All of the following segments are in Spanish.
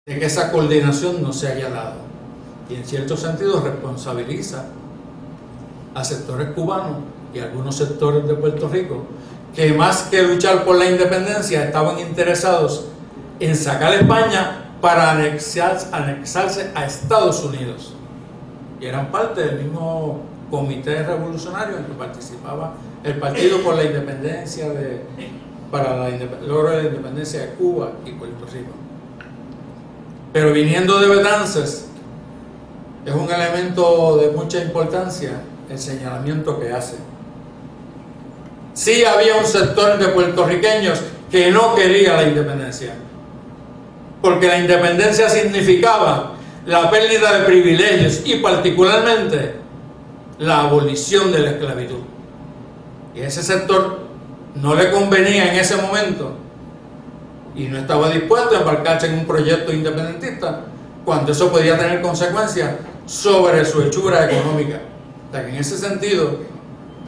de que esa coordinación no se haya dado, y en cierto sentido responsabiliza a sectores cubanos y a algunos sectores de Puerto Rico que más que luchar por la independencia estaban interesados en sacar a España para anexarse a Estados Unidos, y eran parte del mismo comité revolucionario en que participaba el Partido por la Independencia para el logro de la independencia de Cuba y Puerto Rico. Pero viniendo de Betances, es un elemento de mucha importancia el señalamiento que hace. Sí había un sector de puertorriqueños que no quería la independencia, porque la independencia significaba la pérdida de privilegios y particularmente la abolición de la esclavitud. Y a ese sector no le convenía en ese momento y no estaba dispuesto a embarcarse en un proyecto independentista cuando eso podía tener consecuencias sobre su hechura económica. O sea que en ese sentido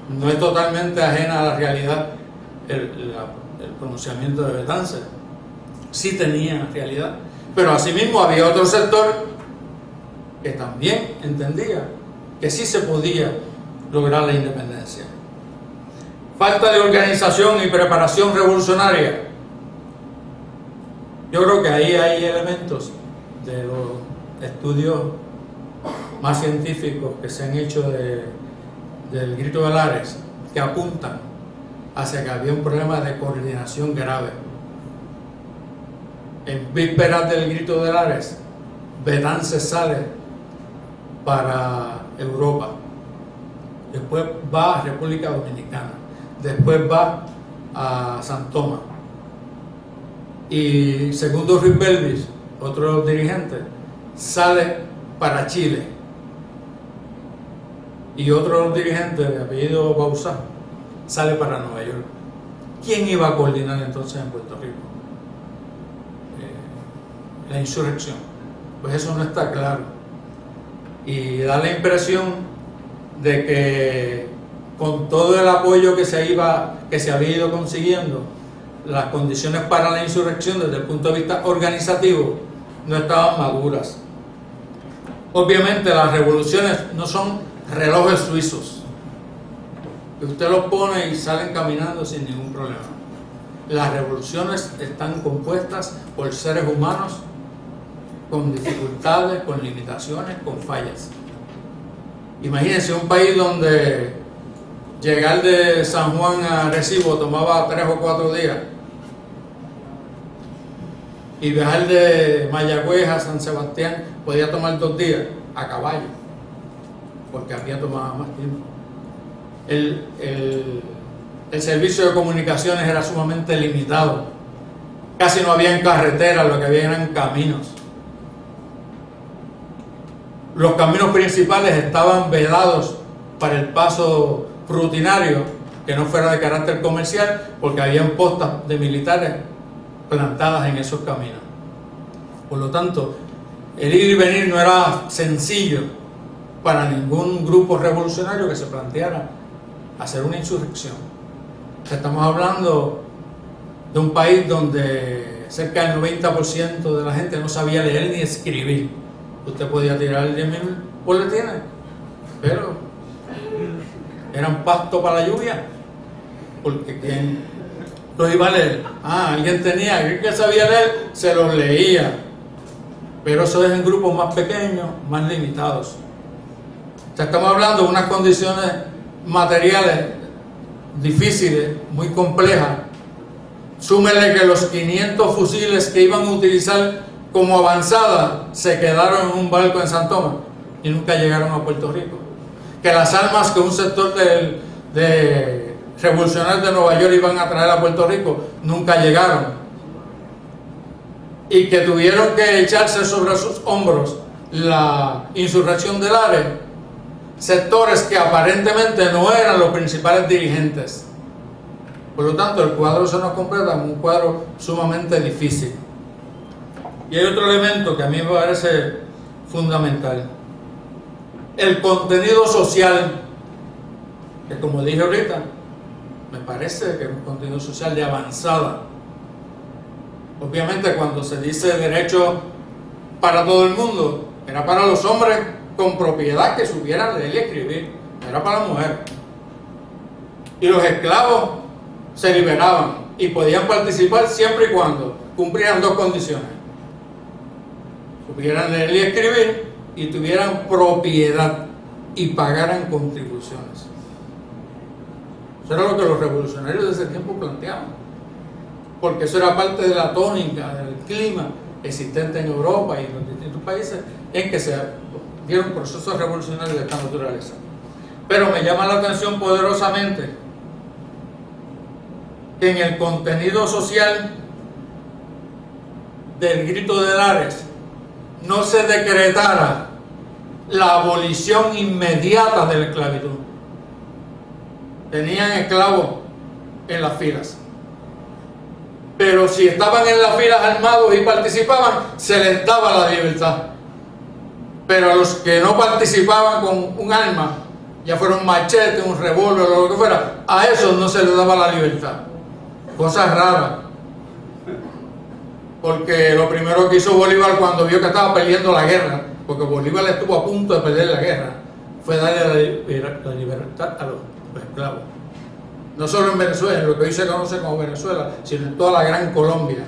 no es totalmente ajena a la realidad el pronunciamiento de Betances. Sí tenía realidad, pero asimismo había otro sector que también entendía que sí se podía lograr la independencia. Falta de organización y preparación revolucionaria. Yo creo que ahí hay elementos de los estudios más científicos que se han hecho del Grito de Lares que apuntan hacia que había un problema de coordinación grave. En vísperas del Grito de Lares, Betances sale para Europa, después va a República Dominicana, después va a San Tomás, y segundo Ruiz Belvis, otro de los dirigentes, sale para Chile, y otro de los dirigentes de apellido Bauzá sale para Nueva York. ¿Quién iba a coordinar entonces en Puerto Rico la insurrección? Pues eso no está claro, y da la impresión de que con todo el apoyo que se había ido consiguiendo, las condiciones para la insurrección desde el punto de vista organizativo no estaban maduras. Obviamente las revoluciones no son relojes suizos que usted los pone y salen caminando sin ningún problema. Las revoluciones están compuestas por seres humanos con dificultades, con limitaciones, con fallas. Imagínense un país donde llegar de San Juan a Arecibo tomaba 3 o 4 días, y viajar de Mayagüez a San Sebastián podía tomar 2 días a caballo, porque había tomado más tiempo. El servicio de comunicaciones era sumamente limitado, casi no había carreteras, lo que había eran caminos. Los caminos principales estaban vedados para el paso rutinario que no fuera de carácter comercial, porque habían postas de militares plantadas en esos caminos. Por lo tanto, el ir y venir no era sencillo para ningún grupo revolucionario que se planteara hacer una insurrección. Estamos hablando de un país donde cerca del 90% de la gente no sabía leer ni escribir. Usted podía tirar 10.000 boletines, pero eran pasto para la lluvia, porque ¿quién los iba a leer? Alguien tenía, alguien que sabía leer, se los leía, pero eso es en grupos más pequeños, más limitados. O sea, estamos hablando de unas condiciones materiales difíciles, muy complejas. Súmele que los 500 fusiles que iban a utilizar como avanzada se quedaron en un barco en San Tomás y nunca llegaron a Puerto Rico. Que las armas que un sector de revolucionarios de Nueva York iban a traer a Puerto Rico nunca llegaron, y que tuvieron que echarse sobre sus hombros la insurrección de Lares sectores que aparentemente no eran los principales dirigentes. Por lo tanto, el cuadro se nos completa como un cuadro sumamente difícil. Y hay otro elemento que a mí me parece fundamental: el contenido social, que, como dije ahorita, me parece que es un contenido social de avanzada. Obviamente, cuando se dice derecho para todo el mundo, era para los hombres con propiedad que supieran leer y escribir, no era para la mujer. Y los esclavos se liberaban y podían participar siempre y cuando cumplieran dos condiciones: supieran leer y escribir y tuvieran propiedad y pagaran contribuciones. Eso era lo que los revolucionarios de ese tiempo planteaban, porque eso era parte de la tónica del clima existente en Europa y en los distintos países en que se dieron procesos revolucionarios de esta naturaleza. Pero me llama la atención poderosamente que en el contenido social del Grito de Lares no se decretara la abolición inmediata de la esclavitud. Tenían esclavos en las filas, pero si estaban en las filas armados y participaban, se les daba la libertad. Pero a los que no participaban con un arma, ya fuera un machete, un revólver o lo que fuera, a esos no se les daba la libertad. Cosas raras, porque lo primero que hizo Bolívar cuando vio que estaba perdiendo la guerra, porque Bolívar estuvo a punto de perder la guerra, fue darle la libertad a los esclavos. No solo en Venezuela, en lo que hoy se conoce como Venezuela, sino en toda la gran Colombia,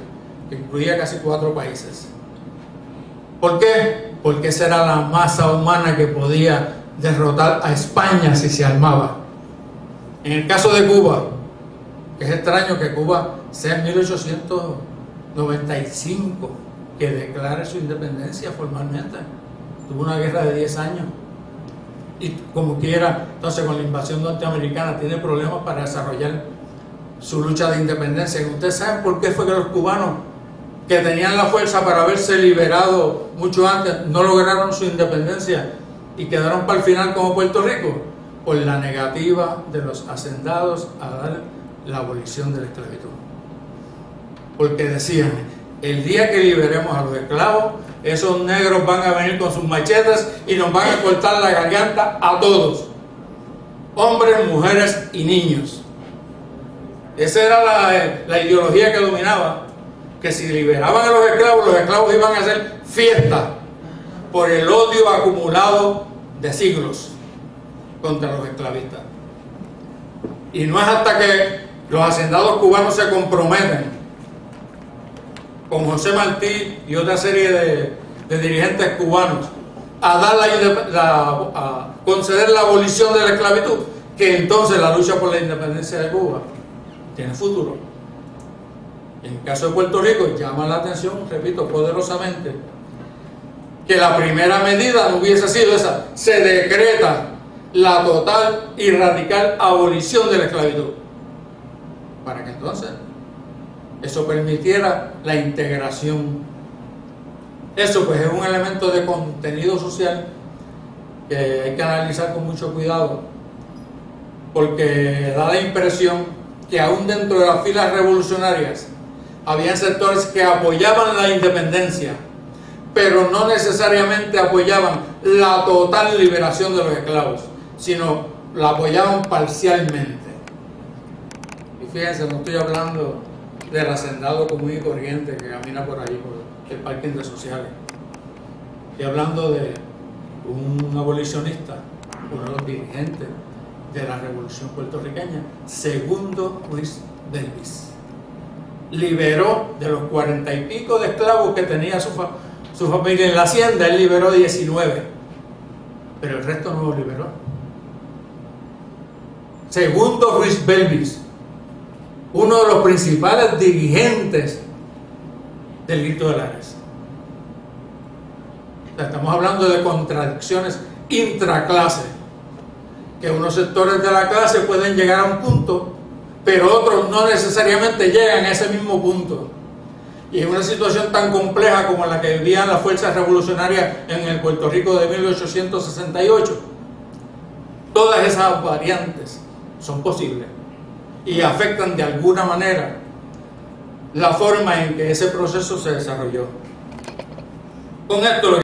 que incluía casi 4 países. ¿Por qué? Porque esa era la masa humana que podía derrotar a España si se armaba. En el caso de Cuba, que es extraño que Cuba sea en 1895 que declare su independencia formalmente. Tuvo una guerra de 10 años. Y como quiera, entonces con la invasión norteamericana tiene problemas para desarrollar su lucha de independencia. Y ustedes saben por qué fue que los cubanos, que tenían la fuerza para haberse liberado mucho antes, no lograron su independencia y quedaron para el final como Puerto Rico, por la negativa de los hacendados a dar la abolición de la esclavitud. Porque decían, el día que liberemos a los esclavos, esos negros van a venir con sus machetes y nos van a cortar la garganta a todos, hombres, mujeres y niños. Esa era la ideología que dominaba, que si liberaban a los esclavos iban a hacer fiesta por el odio acumulado de siglos contra los esclavistas. Y no es hasta que los hacendados cubanos se comprometen con José Martí y otra serie de dirigentes cubanos a dar a conceder la abolición de la esclavitud, que entonces la lucha por la independencia de Cuba tiene futuro. En el caso de Puerto Rico llama la atención, repito, poderosamente, que la primera medida no hubiese sido esa: se decreta la total y radical abolición de la esclavitud, para que entonces eso permitiera la integración. Eso pues es un elemento de contenido social que hay que analizar con mucho cuidado, porque da la impresión que aún dentro de las filas revolucionarias había sectores que apoyaban la independencia, pero no necesariamente apoyaban la total liberación de los esclavos, sino la apoyaban parcialmente. Y fíjense, no estoy hablando del hacendado común y corriente que camina por ahí, por el parking de Sociales. Estoy hablando de un abolicionista, uno de los dirigentes de la revolución puertorriqueña, Segundo Ruiz Belvis. Liberó de los 40 y pico de esclavos que tenía su familia en la hacienda, él liberó 19, pero el resto no lo liberó. Segundo Ruiz Belvis, uno de los principales dirigentes del Grito de Lares. O sea, estamos hablando de contradicciones intraclase, que unos sectores de la clase pueden llegar a un punto, pero otros no necesariamente llegan a ese mismo punto. Y en una situación tan compleja como la que vivían las fuerzas revolucionarias en el Puerto Rico de 1868, todas esas variantes son posibles y afectan de alguna manera la forma en que ese proceso se desarrolló. Con esto